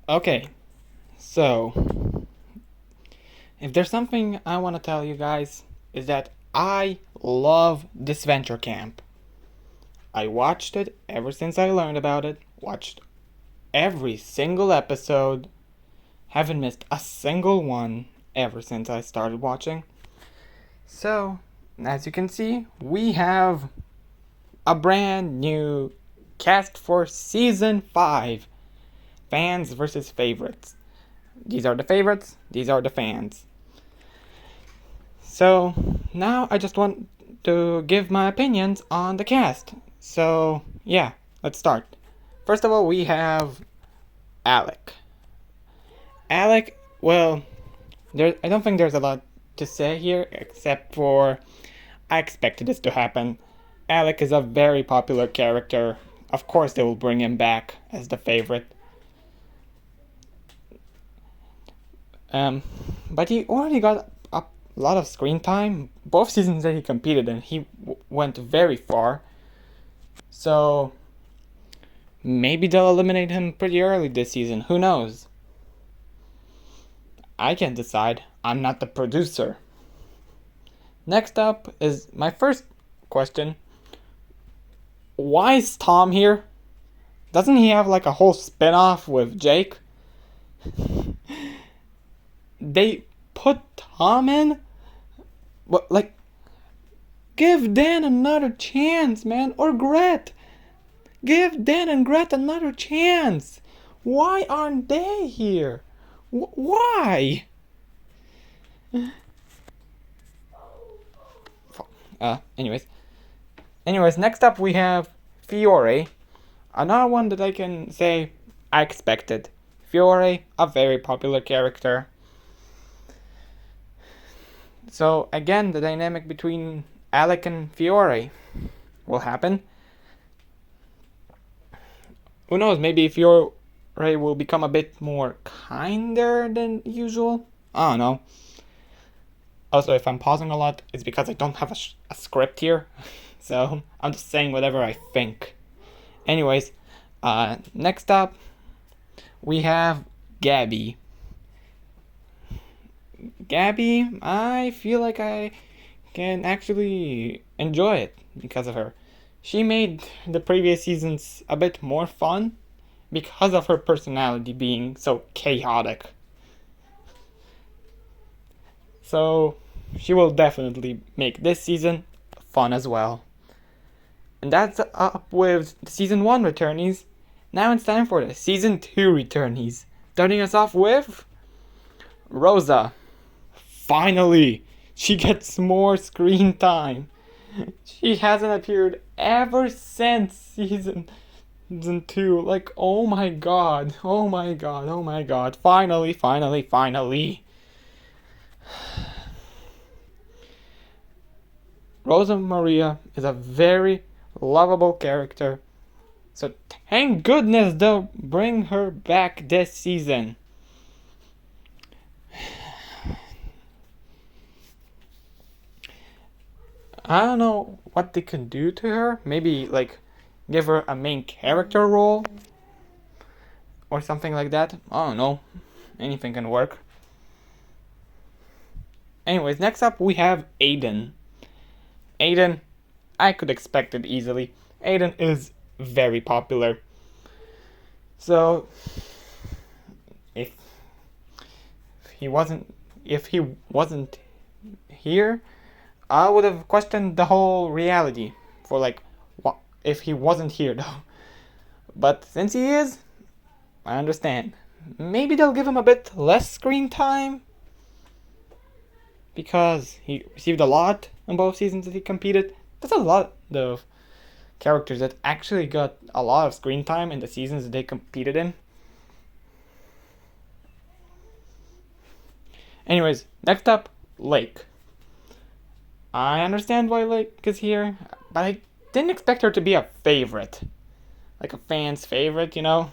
Okay, so if there's something I want to tell you guys is that I love Disventure Camp. I watched it ever since I learned about it, watched every single episode, haven't missed a single one ever since I started watching. So, as you can see, we have a brand new cast for season 5, fans versus favorites. These are the favorites, these are the fans. So now I just want to give my opinions on the cast. So yeah, let's start. First of all, we have Alec. Alec, well, I don't think there's a lot to say here except for I expected this to happen. Alec is a very popular character. Of course, they will bring him back as the favorite. Um, but he already got a lot of screen time. Both seasons that he competed in, he went very far. So maybe they'll eliminate him pretty early this season. Who knows? I can't decide. I'm not the producer. Next up is my first question. Why is Tom here? Doesn't he have like a whole spin-off with Jake? They put Tom in? What, like, give Dan another chance, man. Or Gret. Give Dan and Gret another chance. Why aren't they here? Why? Anyways. Next up we have Fiore. Another one that I can say I expected. Fiore, a very popular character. So again, the dynamic between Alec and Fiore will happen. Who knows, maybe Fiore will become a bit more kinder than usual. I don't know. Also, if I'm pausing a lot, it's because I don't have a script here. So I'm just saying whatever I think. Anyways, next up, we have Gabby. Gabby, I feel like I can actually enjoy it because of her. She made the previous seasons a bit more fun because of her personality being so chaotic. So she will definitely make this season fun as well. And that's up with the season 1 returnees. Now it's time for the season 2 returnees. Starting us off with Rosa. Finally, she gets more screen time. She hasn't appeared ever since season 2. Like, oh my god, oh my god, oh my god. Finally, finally, finally. Rosa Maria is a very lovable character. So thank goodness they'll bring her back this season. I don't know what they can do to her. Maybe like give her a main character role or something like that. I don't know. Anything can work. Anyways, next up we have Aiden. Aiden, I could expect it easily. Aiden is very popular. So if he wasn't here, I would have questioned the whole reality for like what if he wasn't here though. But since he is, I understand. Maybe they'll give him a bit less screen time because he received a lot in both seasons that he competed. That's a lot of characters that actually got a lot of screen time in the seasons that they competed in. Anyways, next up, Lake. I understand why Lake is here, but I didn't expect her to be a favorite. Like a fan's favorite, you know?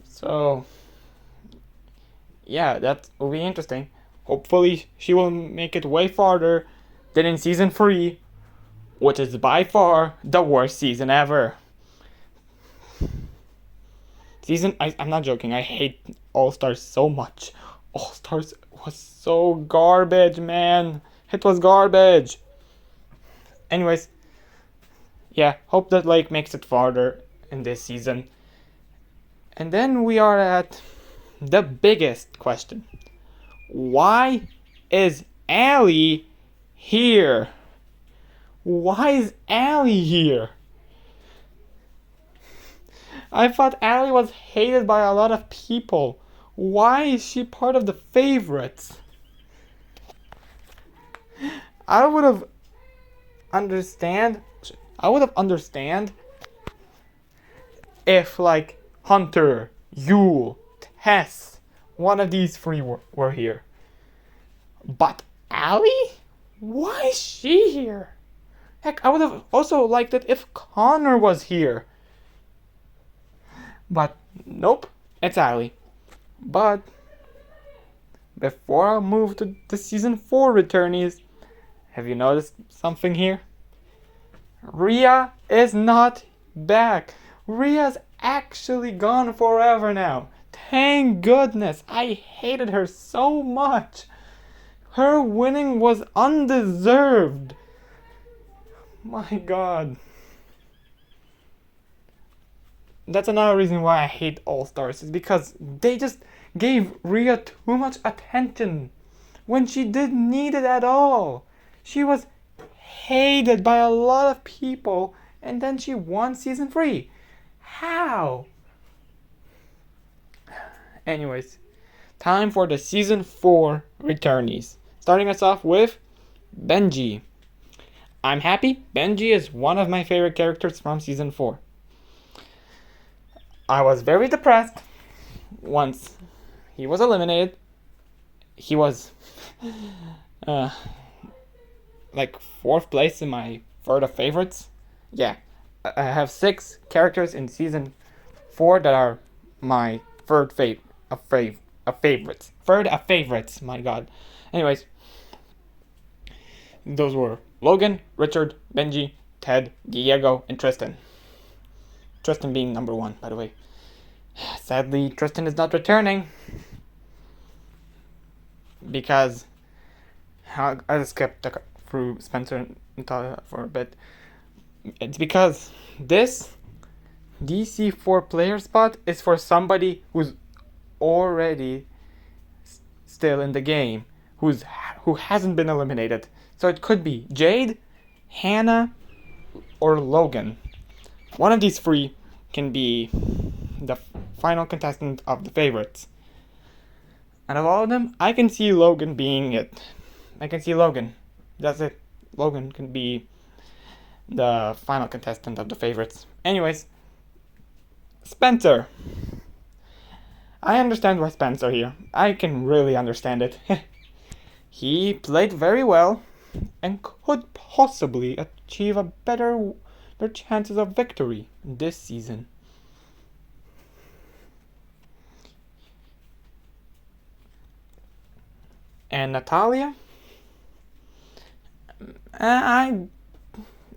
So, yeah, that will be interesting. Hopefully, she will make it way farther than in season 3, which is by far the worst season ever. I'm not joking. I hate All Stars so much. All Stars was so garbage, man. It was garbage. Anyways, yeah, hope that Lake makes it farther in this season. And then we are at the biggest question. Why is Allie here? Why is Allie here? I thought Allie was hated by a lot of people. Why is she part of the favorites? I would have understand if like Hunter, Yule, Tess, one of these three were here. But Allie? Why is she here? Heck, I would have also liked it if Connor was here. But nope, it's Allie. But before I move to the season 4 returnees, have you noticed something here? Rhea is not back. Rhea's actually gone forever now. Thank goodness. I hated her so much. Her winning was undeserved. My god. That's another reason why I hate All Stars, is because they just gave Rhea too much attention when she didn't need it at all. She was hated by a lot of people, and then she won season 3. How? Anyways, time for the season 4 returnees. Starting us off with Benji. I'm happy. Benji is one of my favorite characters from season 4. I was very depressed once he was eliminated. He was like 4th place in my third of favorites. Yeah, I have 6 characters in season 4 that are my third favorites. Third of favorites, my god. Anyways, those were Logan, Richard, Benji, Ted, Diego, and Tristan. Tristan being number 1, by the way. Sadly, Tristan is not returning because I just skipped through Spencer and Natalia for a bit. It's because this DC4 player spot is for somebody who's already still in the game, who hasn't been eliminated. So it could be Jade, Hannah, or Logan. One of these 3 can be the final contestant of the favorites. Out of all of them, I can see Logan being it. I can see Logan. That's it. Logan can be the final contestant of the favorites. Anyways, Spencer. I understand why Spencer here. I can really understand it. He played very well and could possibly achieve better chances of victory this season. And Natalia, I'm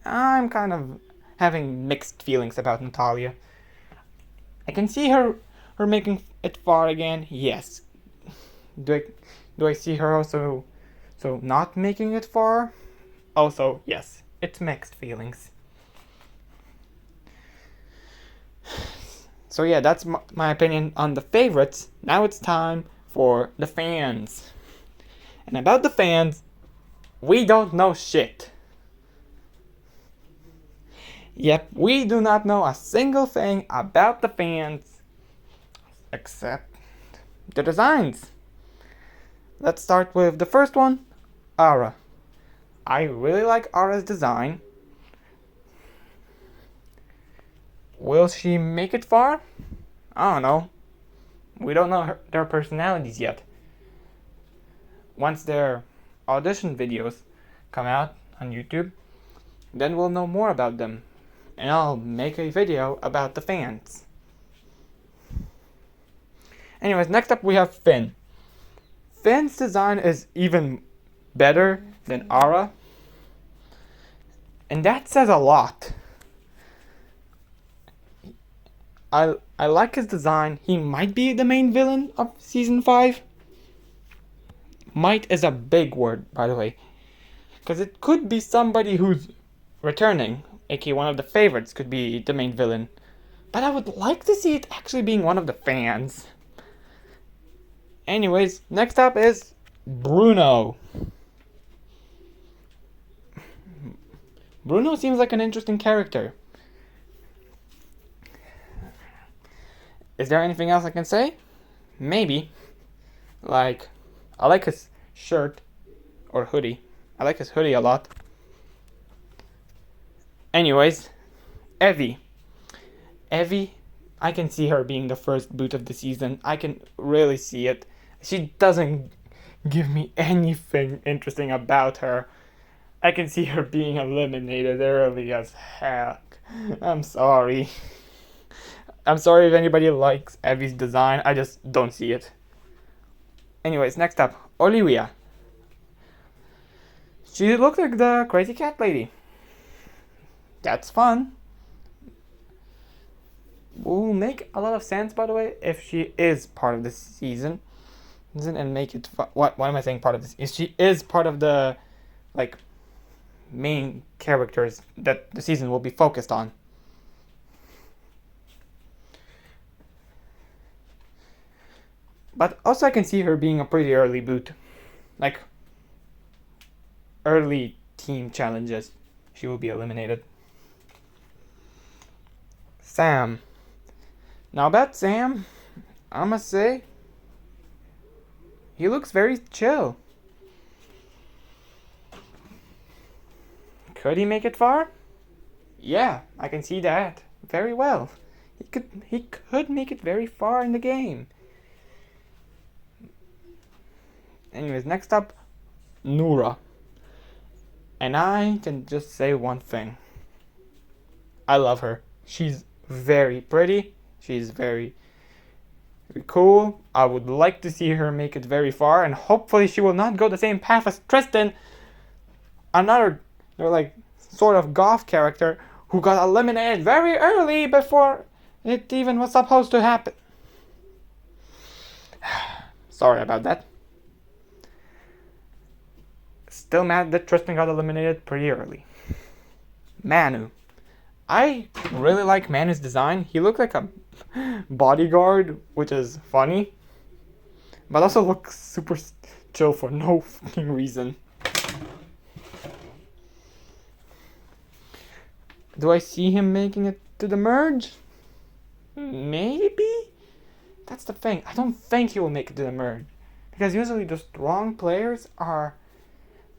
kind of having mixed feelings about Natalia. I can see her making it far again. Yes. Do I see her also not making it far? Also, yes. It's mixed feelings. So yeah, that's my opinion on the favorites. Now it's time for the fans. And about the fans, we don't know shit. Yep, we do not know a single thing about the fans except the designs. Let's start with the first one, Ara. I really like Ara's design. Will she make it far? I don't know. We don't know their personalities yet. Once their audition videos come out on YouTube, then we'll know more about them. And I'll make a video about the fans. Anyways, next up we have Finn. Finn's design is even better than Ara. And that says a lot. I like his design. He might be the main villain of season 5. Might is a big word, by the way, because it could be somebody who's returning, aka one of the favorites could be the main villain. But I would like to see it actually being one of the fans. Anyways, next up is Bruno. Bruno seems like an interesting character. Is there anything else I can say? Maybe. Like, I like his shirt or hoodie. I like his hoodie a lot. Anyways, Evie. Evie, I can see her being the first boot of the season. I can really see it. She doesn't give me anything interesting about her. I can see her being eliminated early as heck. I'm sorry. I'm sorry if anybody likes Evie's design. I just don't see it. Anyways, next up, Olivia. She looks like the crazy cat lady. That's fun. Will make a lot of sense, by the way, if she is part of the season. And make it what am I saying part of this? If she is part of the like main characters that the season will be focused on. But also I can see her being a pretty early boot. Like early team challenges. She will be eliminated. Sam. Now about Sam, I must say, he looks very chill. Could he make it far? Yeah, I can see that very well. He could make it very far in the game. Anyways, next up, Noura. And I can just say one thing. I love her. She's very pretty. She's very cool. I would like to see her make it very far, and hopefully she will not go the same path as Tristan, another like sort of goth character who got eliminated very early before it even was supposed to happen. Sorry about that. Still mad that Tristan got eliminated pretty early. Manu. I really like Manu's design. He looked like a bodyguard, which is funny, but also looks super chill for no fucking reason. Do I see him making it to the merge? Maybe? That's the thing. I don't think he will make it to the merge, because usually the strong players are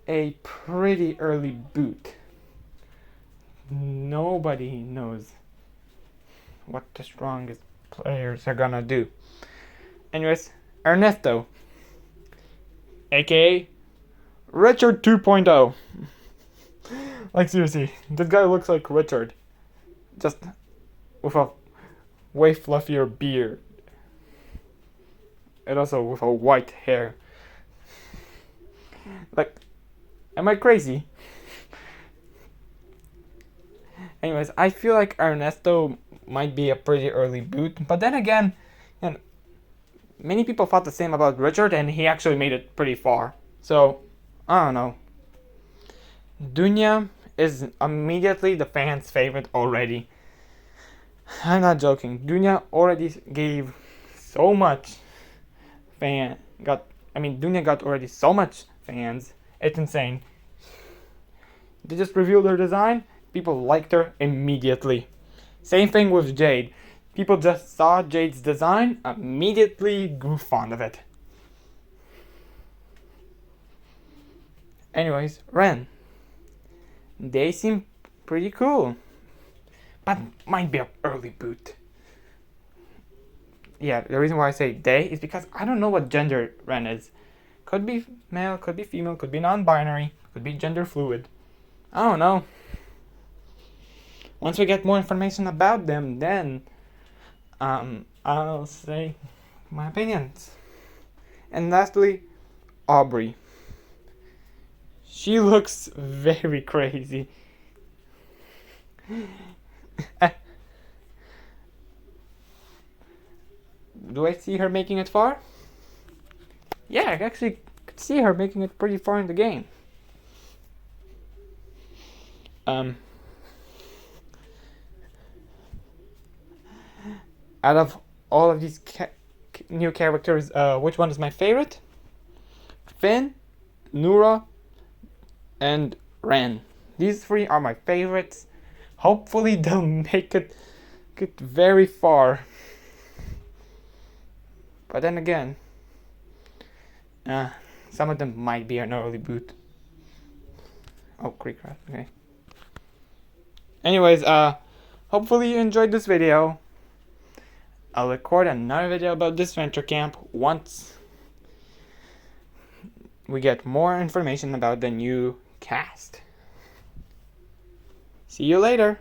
a pretty early boot. Nobody knows what the strongest players are gonna do. Anyways, Ernesto, aka Richard 2.0. Like seriously, this guy looks like Richard, just with a way fluffier beard, and also with a white hair. Like, am I crazy? Anyways, I feel like Ernesto might be a pretty early boot, but then again, you know, many people thought the same about Richard, and he actually made it pretty far. So, I don't know. Dunya is immediately the fans' favorite already. I'm not joking. Dunya already gave so much Dunya got already so much fans. It's insane. They just revealed her design. People liked her immediately. Same thing with Jade. People just saw Jade's design, immediately grew fond of it. Anyways, Ren. They seem pretty cool, but might be an early boot. Yeah, the reason why I say they is because I don't know what gender Ren is. Could be male, could be female, could be non-binary, could be gender fluid. I don't know. Once we get more information about them, then I'll say my opinions. And lastly, Aubrey. She looks very crazy. Do I see her making it far? Yeah, I actually could see her making it pretty far in the game. Out of all of these new characters, which one is my favorite? Finn, Nura, and Ren. These three are my favorites. Hopefully they'll make it get very far. But then again, some of them might be an early boot. Oh, Creekcraft, okay. Anyways, hopefully you enjoyed this video. I'll record another video about Disventure Camp once we get more information about the new cast. See you later!